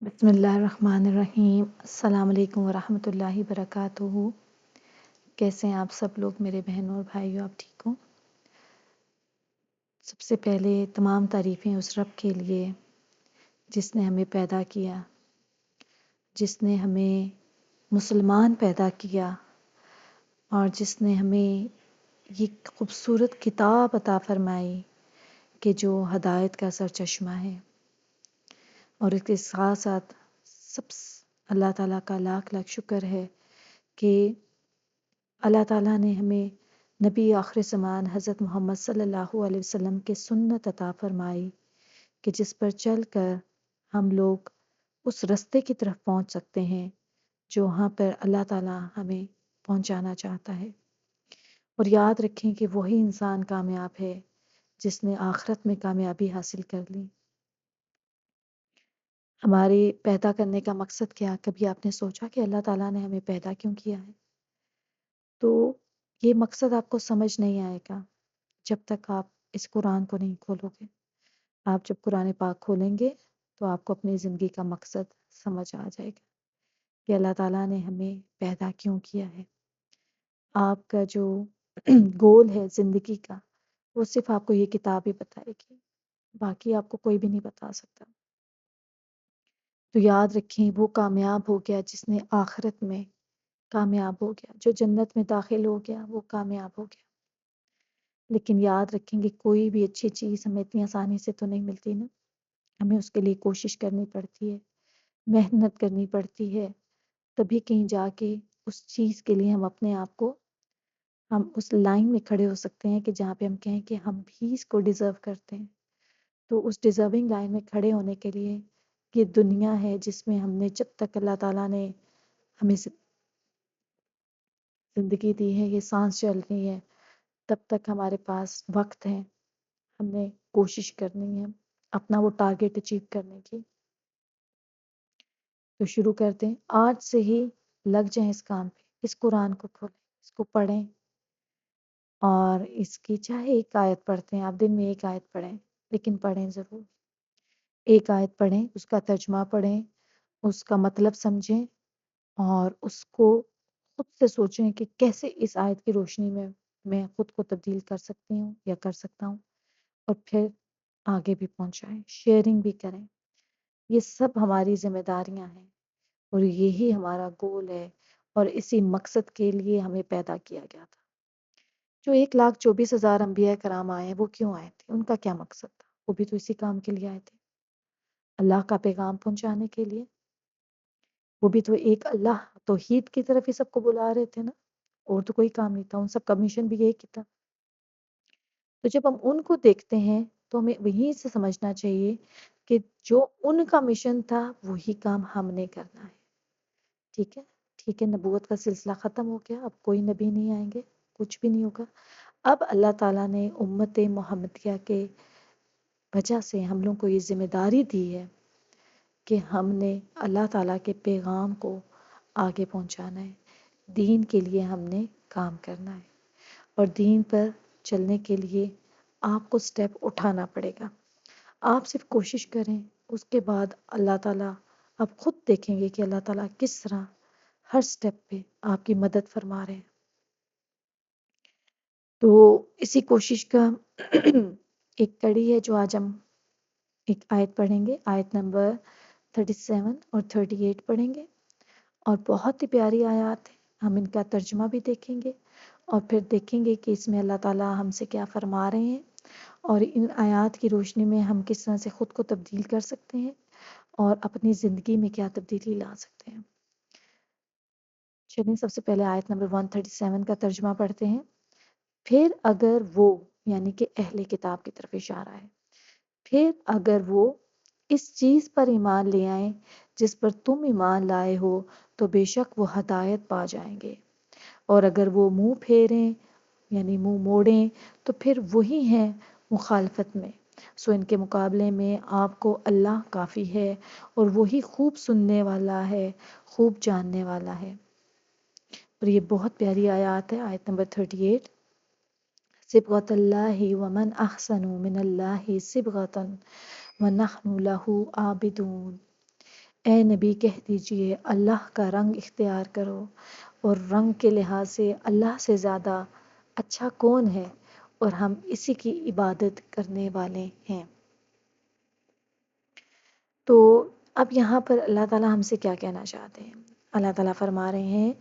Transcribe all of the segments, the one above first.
بسم اللہ الرحمن الرحیم۔ السلام علیکم ورحمۃ اللہ وبرکاتہ۔ کیسے ہیں آپ سب لوگ، میرے بہنوں اور بھائیوں؟ آپ ٹھیک ہوں؟ سب سے پہلے تمام تعریفیں اس رب کے لیے جس نے ہمیں پیدا کیا، جس نے ہمیں مسلمان پیدا کیا، اور جس نے ہمیں یہ خوبصورت کتاب عطا فرمائی کہ جو ہدایت کا سرچشمہ ہے۔ اور اس کے ساتھ ساتھ اللہ تعالیٰ کا لاکھ لاکھ شکر ہے کہ اللہ تعالیٰ نے ہمیں نبی آخر زمان حضرت محمد صلی اللہ علیہ وسلم کے سنت عطا فرمائی کہ جس پر چل کر ہم لوگ اس رستے کی طرف پہنچ سکتے ہیں جو وہاں پر اللہ تعالیٰ ہمیں پہنچانا چاہتا ہے۔ اور یاد رکھیں کہ وہی انسان کامیاب ہے جس نے آخرت میں کامیابی حاصل کر لی۔ ہمارے پیدا کرنے کا مقصد کیا؟ کبھی آپ نے سوچا کہ اللہ تعالیٰ نے ہمیں پیدا کیوں کیا ہے؟ تو یہ مقصد آپ کو سمجھ نہیں آئے گا جب تک آپ اس قرآن کو نہیں کھولو گے۔ آپ جب قرآن پاک کھولیں گے تو آپ کو اپنی زندگی کا مقصد سمجھ آ جائے گا کہ اللہ تعالیٰ نے ہمیں پیدا کیوں کیا ہے۔ آپ کا جو گول ہے زندگی کا، وہ صرف آپ کو یہ کتاب ہی بتائے گی، باقی آپ کو کوئی بھی نہیں بتا سکتا۔ تو یاد رکھیں، وہ کامیاب ہو گیا جس نے آخرت میں کامیاب ہو گیا، جو جنت میں داخل ہو گیا وہ کامیاب ہو گیا۔ لیکن یاد رکھیں گے کوئی بھی اچھی چیز ہمیں اتنی آسانی سے تو نہیں ملتی نا، ہمیں اس کے لیے کوشش کرنی پڑتی ہے، محنت کرنی پڑتی ہے، تبھی کہیں جا کے اس چیز کے لیے ہم اس لائن میں کھڑے ہو سکتے ہیں کہ جہاں پہ ہم کہیں کہ ہم بھی اس کو ڈیزرو کرتے ہیں۔ تو اس ڈیزرونگ لائن میں کھڑے ہونے کے لیے یہ دنیا ہے جس میں ہم نے، جب تک اللہ تعالیٰ نے ہمیں زندگی دی ہے، یہ سانس چل رہی ہے، تب تک ہمارے پاس وقت ہے، ہم نے کوشش کرنی ہے اپنا وہ ٹارگیٹ اچیو کرنے کی۔ تو شروع کرتے ہیں آج سے ہی، لگ جائیں اس کام پہ، اس قرآن کو کھولیں، اس کو پڑھیں، اور اس کی چاہے ایک آیت پڑھتے ہیں آپ، دن میں ایک آیت پڑھیں، لیکن پڑھیں ضرور۔ ایک آیت پڑھیں، اس کا ترجمہ پڑھیں، اس کا مطلب سمجھیں، اور اس کو خود سے سوچیں کہ کیسے اس آیت کی روشنی میں خود کو تبدیل کر سکتی ہوں یا کر سکتا ہوں، اور پھر آگے بھی پہنچائیں، شیئرنگ بھی کریں۔ یہ سب ہماری ذمہ داریاں ہیں، اور یہی ہمارا گول ہے، اور اسی مقصد کے لیے ہمیں پیدا کیا گیا تھا۔ جو 1,24,000 انبیاء کرام آئے ہیں، وہ کیوں آئے تھے؟ ان کا کیا مقصد تھا؟ وہ بھی تو اسی کام کے لیے آئے تھے، اللہ کا پیغام پہنچانے کے لیے۔ وہ بھی تو ایک اللہ توحید کی طرف ہی سب کو بلا رہے تھے نا، اور تو کوئی کام نہیں تھا، ان سب کا مشن بھی یہی کی تھا۔ تو جب ہم ان کو دیکھتے ہیں تو ہمیں وہیں سے سمجھنا چاہیے کہ جو ان کا مشن تھا وہی کام ہم نے کرنا ہے۔ ٹھیک ہے، ٹھیک ہے، نبوت کا سلسلہ ختم ہو گیا، اب کوئی نبی نہیں آئیں گے، کچھ بھی نہیں ہوگا۔ اب اللہ تعالیٰ نے امت محمدیہ کے وجہ سے ہم لوگوں کو یہ ذمہ داری دی ہے کہ ہم نے اللہ تعالیٰ کے پیغام کو آگے پہنچانا ہے، دین کے لیے ہم نے کام کرنا ہے، اور دین پر چلنے کے لیے آپ کو سٹیپ اٹھانا پڑے گا۔ آپ صرف کوشش کریں، اس کے بعد اللہ تعالیٰ، آپ خود دیکھیں گے کہ اللہ تعالیٰ کس طرح ہر سٹیپ پہ آپ کی مدد فرما رہے ہیں۔ تو اسی کوشش کا ایک کڑی ہے جو آج ہم ایک آیت پڑھیں گے، آیت نمبر 37 اور 38 پڑھیں گے، اور بہت ہی پیاری آیات ہیں۔ ہم ان کا ترجمہ بھی دیکھیں گے، اور پھر دیکھیں گے کہ اس میں اللہ تعالیٰ ہم سے کیا فرما رہے ہیں، اور ان آیات کی روشنی میں ہم کس طرح سے خود کو تبدیل کر سکتے ہیں، اور اپنی زندگی میں کیا تبدیلی لا سکتے ہیں۔ چلیں سب سے پہلے آیت نمبر 137 کا ترجمہ پڑھتے ہیں۔ پھر اگر وہ، یعنی کہ اہل کتاب کی طرف اشارہ ہے، پھر اگر وہ اس چیز پر ایمان لے آئیں جس پر تم ایمان لائے ہو تو بے شک وہ ہدایت پا جائیں گے، اور اگر وہ منہ پھیریں یعنی منہ موڑیں تو پھر وہی ہیں مخالفت میں، سو ان کے مقابلے میں آپ کو اللہ کافی ہے، اور وہی خوب سننے والا ہے، خوب جاننے والا ہے۔ اور یہ بہت پیاری آیات ہے، آیت نمبر 38۔ صبغۃ اللہ ومن احسن من اللہ صبغۃ ونحن لہ عابدون۔ اے نبی کہہ دیجئے اللہ کا رنگ اختیار کرو، اور رنگ کے لحاظ سے اللہ سے زیادہ اچھا کون ہے، اور ہم اسی کی عبادت کرنے والے ہیں۔ تو اب یہاں پر اللہ تعالیٰ ہم سے کیا کہنا چاہتے ہیں؟ اللہ تعالیٰ فرما رہے ہیں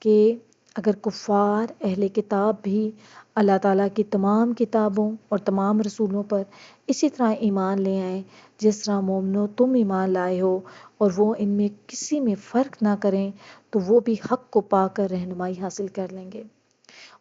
کہ اگر کفار اہل کتاب بھی اللہ تعالیٰ کی تمام کتابوں اور تمام رسولوں پر اسی طرح ایمان لے آئیں جس طرح مومنو تم ایمان لائے ہو، اور وہ ان میں کسی میں فرق نہ کریں، تو وہ بھی حق کو پا کر رہنمائی حاصل کر لیں گے۔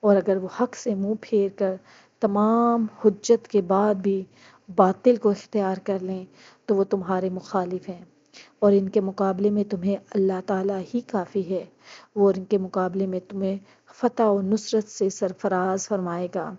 اور اگر وہ حق سے منہ پھیر کر تمام حجت کے بعد بھی باطل کو اختیار کر لیں تو وہ تمہارے مخالف ہیں، اور ان کے مقابلے میں تمہیں اللہ تعالیٰ ہی کافی ہے، وہ ان کے مقابلے میں تمہیں فتح و نصرت سے سرفراز فرمائے گا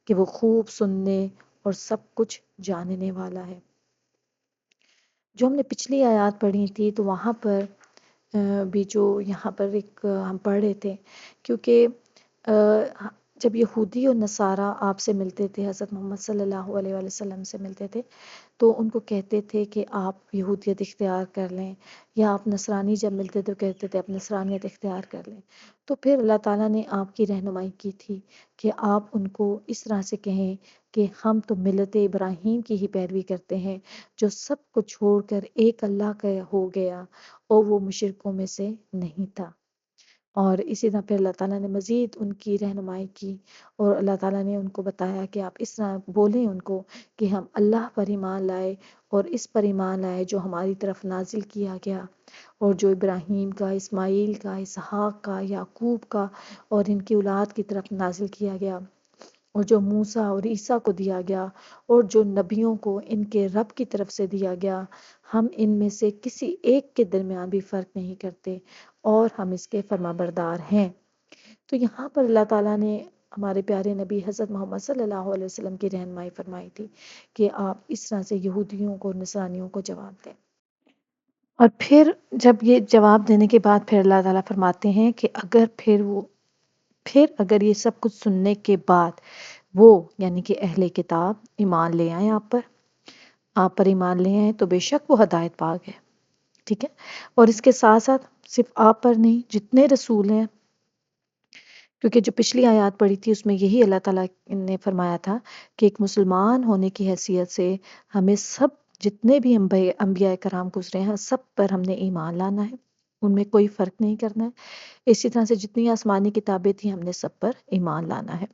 کہ وہ خوب سننے اور سب کچھ جاننے والا ہے۔ جو ہم نے پچھلی آیات پڑھی تھی تو وہاں پر بھی جو یہاں پر ایک ہم پڑھ رہے تھے، کیونکہ جب یہودی اور نصارہ آپ سے ملتے تھے، حضرت محمد صلی اللہ علیہ وآلہ وسلم سے ملتے تھے، تو ان کو کہتے تھے کہ آپ یہودیت اختیار کر لیں، یا آپ نصرانی جب ملتے تو کہتے تھے آپ نصرانیت اختیار کر لیں۔ تو پھر اللہ تعالیٰ نے آپ کی رہنمائی کی تھی کہ آپ ان کو اس طرح سے کہیں کہ ہم تو ملت ابراہیم کی ہی پیروی کرتے ہیں، جو سب کو چھوڑ کر ایک اللہ کا ہو گیا، اور وہ مشرکوں میں سے نہیں تھا۔ اور اسی طرح پھر اللہ تعالیٰ نے مزید ان کی رہنمائی کی، اور اللہ تعالیٰ نے ان کو بتایا کہ آپ اس طرح بولیں ان کو کہ ہم اللہ پر ایمان لائے، اور اس پر ایمان لائے جو ہماری طرف نازل کیا گیا، اور جو ابراہیم کا، اسماعیل کا، اسحاق کا، یعقوب کا اور ان کی اولاد کی طرف نازل کیا گیا، اور جو موسیٰ اور عیسیٰ کو دیا گیا، اور جو نبیوں کو ان کے رب کی طرف سے دیا گیا، ہم ان میں سے کسی ایک کے درمیان بھی فرق نہیں کرتے، اور ہم اس کے فرما بردار ہیں۔ تو یہاں پر اللہ تعالیٰ نے ہمارے پیارے نبی حضرت محمد صلی اللہ علیہ وسلم کی رہنمائی فرمائی تھی کہ آپ اس طرح سے یہودیوں کو، نصرانیوں کو جواب دیں۔ اور پھر جب یہ جواب دینے کے بعد پھر اللہ تعالیٰ فرماتے ہیں کہ اگر یہ سب کچھ سننے کے بعد وہ یعنی کہ اہل کتاب ایمان لے آئیں آپ پر ایمان لے آئیں، تو بے شک وہ ہدایت پا گئے، ٹھیک ہے۔ اور اس کے ساتھ ساتھ صرف آپ پر نہیں، جتنے رسول ہیں، کیونکہ جو پچھلی آیات پڑھی تھی اس میں یہی اللہ تعالیٰ نے فرمایا تھا کہ ایک مسلمان ہونے کی حیثیت سے ہمیں سب جتنے بھی انبیاء کرام گزرے ہیں سب پر ہم نے ایمان لانا ہے، ان میں کوئی فرق نہیں کرنا ہے۔ اسی طرح سے جتنی آسمانی کتابیں تھیں ہم نے سب پر ایمان لانا ہے۔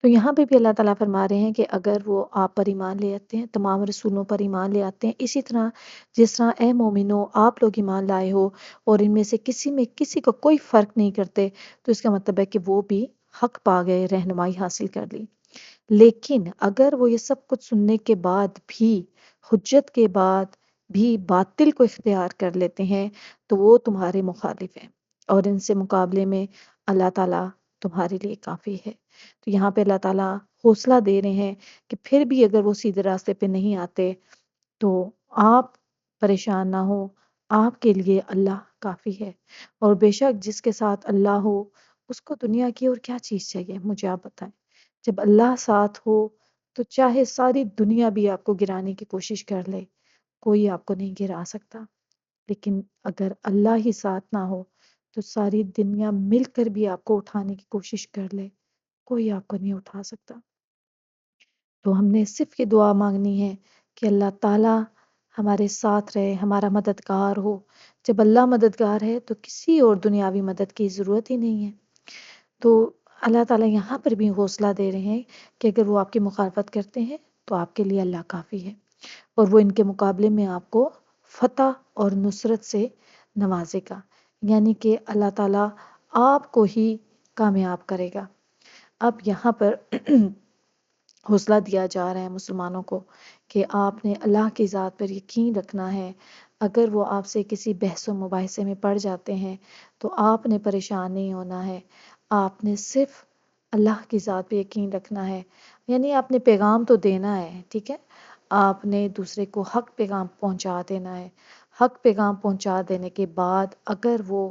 تو یہاں پہ بھی اللہ تعالیٰ فرما رہے ہیں کہ اگر وہ آپ پر ایمان لے آتے ہیں، تمام رسولوں پر ایمان لے آتے ہیں، اسی طرح جس طرح اے مومنو آپ لوگ ایمان لائے ہو، اور ان میں سے کسی کو کوئی فرق نہیں کرتے، تو اس کا مطلب ہے کہ وہ بھی حق پا گئے، رہنمائی حاصل کر لی۔ لیکن اگر وہ یہ سب کچھ سننے کے بعد بھی، حجت کے بعد بھی باطل کو اختیار کر لیتے ہیں، تو وہ تمہارے مخالف ہیں، اور ان سے مقابلے میں اللہ تعالیٰ تمہارے لیے کافی ہے۔ تو یہاں پہ اللہ تعالیٰ حوصلہ دے رہے ہیں کہ پھر بھی اگر وہ سیدھے راستے پہ نہیں آتے تو آپ پریشان نہ ہو، آپ کے لیے اللہ کافی ہے، اور بے شک جس کے ساتھ اللہ ہو اس کو دنیا کی اور کیا چیز چاہیے، مجھے آپ بتائیں۔ جب اللہ ساتھ ہو تو چاہے ساری دنیا بھی آپ کو گرانے کی کوشش کر لے، کوئی آپ کو نہیں گرا سکتا، لیکن اگر اللہ ہی ساتھ نہ ہو تو ساری دنیا مل کر بھی آپ کو اٹھانے کی کوشش کر لے، کوئی آپ کو نہیں اٹھا سکتا۔ تو ہم نے صرف یہ دعا مانگنی ہے کہ اللہ تعالیٰ ہمارے ساتھ رہے، ہمارا مددگار ہو۔ جب اللہ مددگار ہے تو کسی اور دنیاوی مدد کی ضرورت ہی نہیں ہے۔ تو اللہ تعالیٰ یہاں پر بھی حوصلہ دے رہے ہیں کہ اگر وہ آپ کی مخالفت کرتے ہیں تو آپ کے لیے اللہ کافی ہے، اور وہ ان کے مقابلے میں آپ کو فتح اور نصرت سے نوازے گا، یعنی کہ اللہ تعالیٰ آپ کو ہی کامیاب کرے گا۔ اب یہاں پر حوصلہ دیا جا رہا ہے مسلمانوں کو کہ آپ نے اللہ کی ذات پر یقین رکھنا ہے۔ اگر وہ آپ سے کسی بحث و مباحثے میں پڑ جاتے ہیں تو آپ نے پریشان نہیں ہونا ہے، آپ نے صرف اللہ کی ذات پہ یقین رکھنا ہے، یعنی آپ نے پیغام تو دینا ہے، ٹھیک ہے، آپ نے دوسرے کو حق پیغام پہنچا دینا ہے۔ حق پیغام پہنچا دینے کے بعد اگر وہ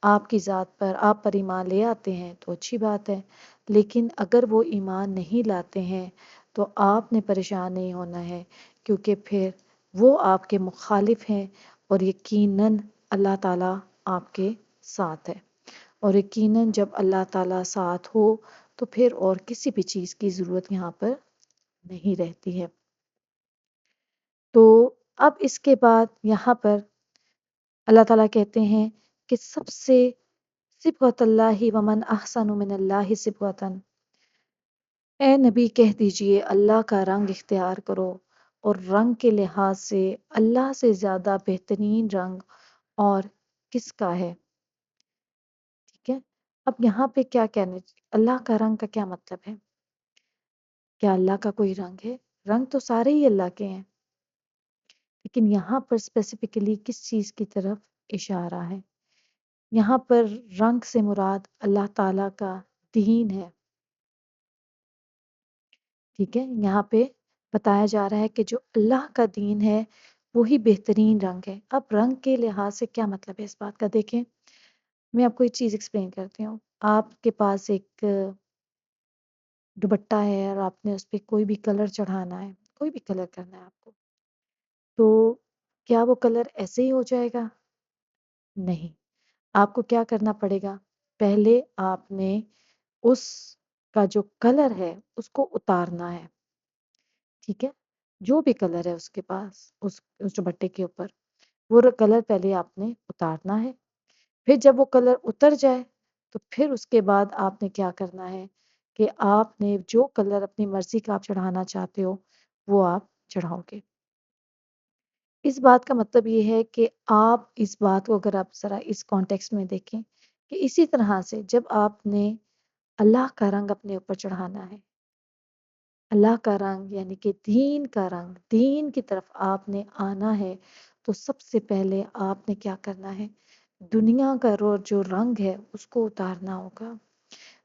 آپ کی ذات پر، آپ پر ایمان لے آتے ہیں تو اچھی بات ہے، لیکن اگر وہ ایمان نہیں لاتے ہیں تو آپ نے پریشان نہیں ہونا ہے، کیونکہ پھر وہ آپ کے مخالف ہیں، اور یقیناً اللہ تعالیٰ آپ کے ساتھ ہے۔ اور یقیناً جب اللہ تعالیٰ ساتھ ہو تو پھر اور کسی بھی چیز کی ضرورت یہاں پر نہیں رہتی ہے۔ تو اب اس کے بعد یہاں پر اللہ تعالیٰ کہتے ہیں کہ سب سے صبغۃ اللہ ومن احسن من اللہ صبغۃً، اے نبی کہہ دیجئے اللہ کا رنگ اختیار کرو، اور رنگ کے لحاظ سے اللہ سے زیادہ بہترین رنگ اور کس کا ہے؟ ٹھیک ہے، اب یہاں پہ کیا کہنے، اللہ کا رنگ کا کیا مطلب ہے؟ کیا اللہ کا کوئی رنگ ہے؟ رنگ تو سارے ہی اللہ کے ہیں، لیکن یہاں پر اسپیسیفکلی کس چیز کی طرف اشارہ ہے؟ یہاں پر رنگ سے مراد اللہ تعالیٰ کا دین ہے۔ ٹھیک ہے، یہاں پہ بتایا جا رہا ہے کہ جو اللہ کا دین ہے وہی بہترین رنگ ہے۔ اب رنگ کے لحاظ سے کیا مطلب ہے اس بات کا؟ دیکھیں، میں آپ کو ایک چیز ایکسپلین کرتی ہوں۔ آپ کے پاس ایک دوپٹہ ہے اور آپ نے اس پہ کوئی بھی کلر چڑھانا ہے، کوئی بھی کلر کرنا ہے آپ کو، تو کیا وہ کلر ایسے ہی ہو جائے گا؟ نہیں، آپ کو کیا کرنا پڑے گا؟ پہلے آپ نے اس کا جو کلر ہے اس کو اتارنا ہے۔ ٹھیک ہے، جو بھی کلر ہے اس کے پاس، اس دوپٹے کے اوپر، وہ کلر پہلے آپ نے اتارنا ہے۔ پھر جب وہ کلر اتر جائے تو پھر اس کے بعد آپ نے کیا کرنا ہے کہ آپ نے جو کلر اپنی مرضی کا آپ چڑھانا چاہتے ہو وہ آپ چڑھاؤ گے۔ اس بات کا مطلب یہ ہے کہ آپ اس بات کو اگر آپ ذرا اس کانٹیکسٹ میں دیکھیں کہ اسی طرح سے جب آپ نے اللہ کا رنگ اپنے اوپر چڑھانا ہے، اللہ کا رنگ یعنی کہ دین کا رنگ، دین کی طرف آپ نے آنا ہے، تو سب سے پہلے آپ نے کیا کرنا ہے؟ دنیا کا جو رنگ ہے اس کو اتارنا ہوگا۔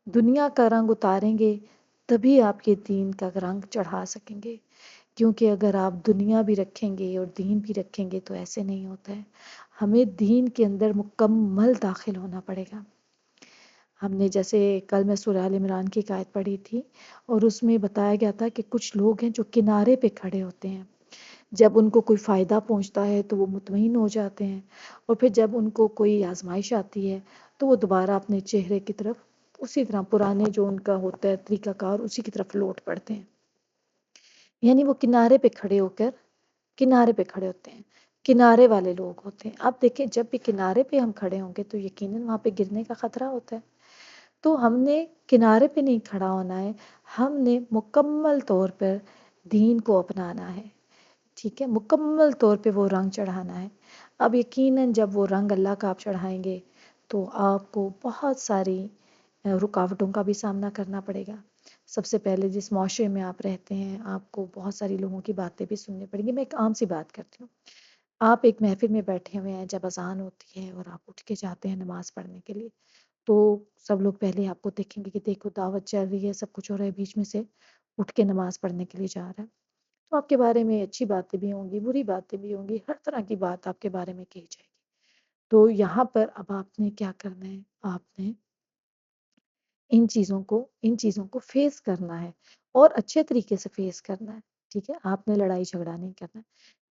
دنیا کا رنگ اتاریں گے تبھی آپ یہ دین کا رنگ چڑھا سکیں گے، کیونکہ اگر آپ دنیا بھی رکھیں گے اور دین بھی رکھیں گے تو ایسے نہیں ہوتا ہے۔ ہمیں دین کے اندر مکمل داخل ہونا پڑے گا۔ ہم نے جیسے کل میں سورہ آل عمران کی ایک آیت پڑھی تھی، اور اس میں بتایا گیا تھا کہ کچھ لوگ ہیں جو کنارے پہ کھڑے ہوتے ہیں، جب ان کو کوئی فائدہ پہنچتا ہے تو وہ مطمئن ہو جاتے ہیں، اور پھر جب ان کو کوئی آزمائش آتی ہے تو وہ دوبارہ اپنے چہرے کی طرف اسی طرح پرانے جو ان کا ہوتا ہے طریقہ کار اسی کی طرف لوٹ پڑتے ہیں۔ یعنی وہ کنارے پہ کھڑے ہو کر کنارے پہ کھڑے ہوتے ہیں، کنارے والے لوگ ہوتے ہیں۔ اب دیکھیں، جب بھی کنارے پہ ہم کھڑے ہوں گے تو یقیناً وہاں پہ گرنے کا خطرہ ہوتا ہے، تو ہم نے کنارے پہ نہیں کھڑا ہونا ہے، ہم نے مکمل طور پر دین کو اپنانا ہے۔ ٹھیک ہے، مکمل طور پہ وہ رنگ چڑھانا ہے۔ اب یقیناً جب وہ رنگ اللہ کا آپ چڑھائیں گے تو آپ کو بہت ساری رکاوٹوں کا بھی سامنا کرنا پڑے گا۔ سب سے پہلے جس معاشرے میں آپ رہتے ہیں آپ کو بہت ساری لوگوں کی باتیں بھی سننی پڑیں گی۔ میں ایک عام سی بات کرتی ہوں، آپ ایک محفل میں بیٹھے ہوئے ہیں، جب اذان ہوتی ہے اور آپ اٹھ کے جاتے ہیں نماز پڑھنے کے لیے، تو سب لوگ پہلے آپ کو دیکھیں گے کہ دیکھو دعوت چل رہی ہے، سب کچھ ہو رہا ہے، بیچ میں سے اٹھ کے نماز پڑھنے کے لیے جا رہا ہے، تو آپ کے بارے میں اچھی باتیں بھی ہوں گی، بری باتیں بھی ہوں گی، ہر طرح کی بات آپ کے بارے میں کہی جائے گی۔ تو یہاں پر اب آپ نے کیا کرنا ہے؟ آپ نے ان چیزوں کو فیس کرنا ہے، اور اچھے طریقے سے فیس کرنا ہے۔ ٹھیک ہے، آپ نے لڑائی جھگڑا نہیں کرنا ہے،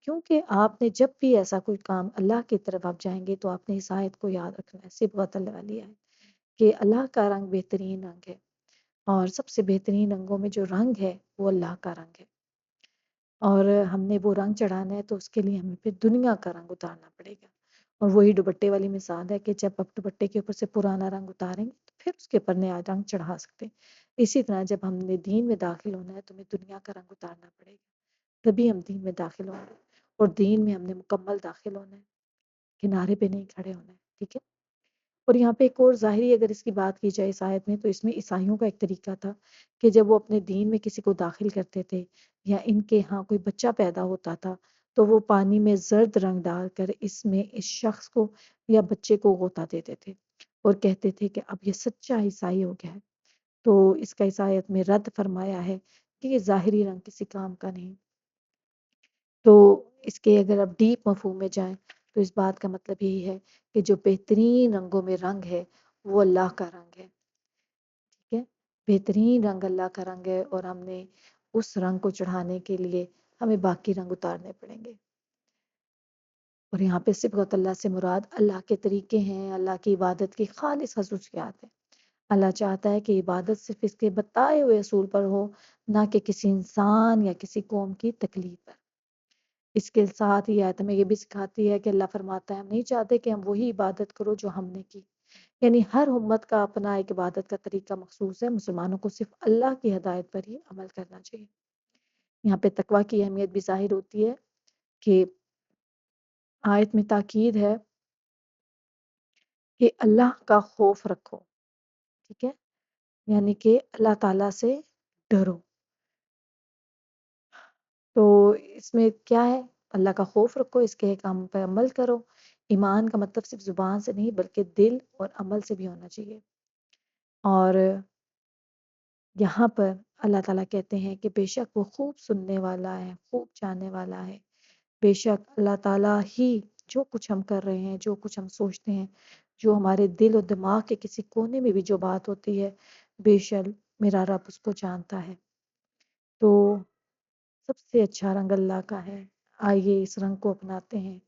کیونکہ آپ نے جب بھی ایسا کوئی کام اللہ کی طرف آپ جائیں گے تو آپ نے اس آیت کو یاد رکھنا ہے، صبغۃ اللہ والی آیت، کہ اللہ کا رنگ بہترین رنگ ہے، اور سب سے بہترین رنگوں میں جو رنگ ہے وہ اللہ کا رنگ ہے، اور ہم نے وہ رنگ چڑھانا ہے تو اس کے لیے ہمیں پھر دنیا کا رنگ اتارنا پڑے گا۔ اور وہی دوپٹے والی مثال ہے کہ جب آپ دوپٹے کے اوپر سے پرانا رنگ اتاریں گے تو پھر اس کے اوپر نیا رنگ چڑھا سکتے ہیں۔ اسی طرح جب ہم نے دین میں داخل ہونا ہے تو ہمیں دنیا کا رنگ اتارنا پڑے گا، تبھی ہم دین میں داخل ہوں گے، اور دین میں ہم نے مکمل داخل ہونا ہے، کنارے پہ نہیں کھڑے ہونا ہے۔ ٹھیک ہے، اور یہاں پہ ایک اور ظاہری اگر اس کی بات کی جائے اس آیت میں، تو اس میں عیسائیوں کا ایک طریقہ تھا کہ جب وہ اپنے دین میں کسی کو داخل کرتے تھے یا ان کے ہاں کوئی بچہ پیدا ہوتا تھا تو وہ پانی میں زرد رنگ ڈال کر اس میں اس شخص کو یا بچے کو غوطہ دیتے تھے، اور کہتے تھے کہ اب یہ سچا عیسائی ہو گیا ہے۔ تو اس کا اس آیت میں رد فرمایا ہے کہ یہ ظاہری رنگ کسی کام کا نہیں۔ تو اس کے اگر آپ ڈیپ مفہوم میں جائیں تو اس بات کا مطلب یہی ہے کہ جو بہترین رنگوں میں رنگ ہے وہ اللہ کا رنگ ہے۔ ٹھیک ہے، بہترین رنگ اللہ کا رنگ ہے، اور ہم نے اس رنگ کو چڑھانے کے لیے ہمیں باقی رنگ اتارنے پڑیں گے۔ اور یہاں پہ صبغت اللہ سے مراد اللہ کے طریقے ہیں، اللہ کی عبادت کی خالص خصوصیات ہیں۔ اللہ چاہتا ہے کہ عبادت صرف اس کے بتائے ہوئے اصول پر ہو، نہ کہ کسی انسان یا کسی قوم کی تکلیف پر۔ اس کے ساتھ یہ آیت ہمیں یہ بھی سکھاتی ہے کہ اللہ فرماتا ہے ہم نہیں چاہتے کہ ہم وہی عبادت کرو جو ہم نے کی، یعنی ہر امت کا اپنا ایک عبادت کا طریقہ مخصوص ہے، مسلمانوں کو صرف اللہ کی ہدایت پر ہی عمل کرنا چاہیے۔ یہاں پہ تقوی کی اہمیت بھی ظاہر ہوتی ہے کہ آیت میں تاکید ہے کہ اللہ کا خوف رکھو، ٹھیک ہے، یعنی کہ اللہ تعالیٰ سے ڈرو۔ تو اس میں کیا ہے؟ اللہ کا خوف رکھو، اس کے کام پہ عمل کرو۔ ایمان کا مطلب صرف زبان سے نہیں بلکہ دل اور عمل سے بھی ہونا چاہیے۔ اور یہاں پر اللہ تعالیٰ کہتے ہیں کہ بے شک وہ خوب سننے والا ہے، خوب جاننے والا ہے۔ بے شک اللہ تعالیٰ ہی جو کچھ ہم کر رہے ہیں، جو کچھ ہم سوچتے ہیں، جو ہمارے دل اور دماغ کے کسی کونے میں بھی جو بات ہوتی ہے، بے شک میرا رب اس کو جانتا ہے۔ تو سب سے اچھا رنگ اللہ کا ہے، آئیے اس رنگ کو اپناتے ہیں،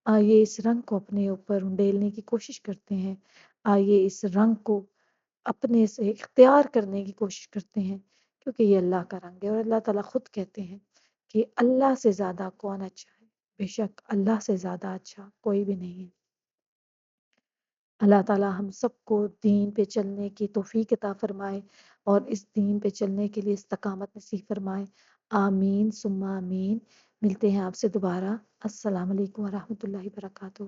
آئیے اس رنگ کو اپنے اوپر انڈیلنے کی کوشش کرتے ہیں، آئیے اس رنگ کو اپنے سے اختیار کرنے کی کوشش کرتے ہیں، کیونکہ یہ اللہ کا رنگ ہے۔ اور اللہ تعالیٰ خود کہتے ہیں کہ اللہ سے زیادہ کون اچھا ہے؟ بے شک اللہ سے زیادہ اچھا کوئی بھی نہیں ہے۔ اللہ تعالیٰ ہم سب کو دین پہ چلنے کی توفیق عطا فرمائے اور اس دین پہ چلنے کے لیے استقامت نصیب فرمائے۔ آمین ثم آمین۔ ملتے ہیں آپ سے دوبارہ۔ السلام علیکم ورحمۃ اللہ وبرکاتہ۔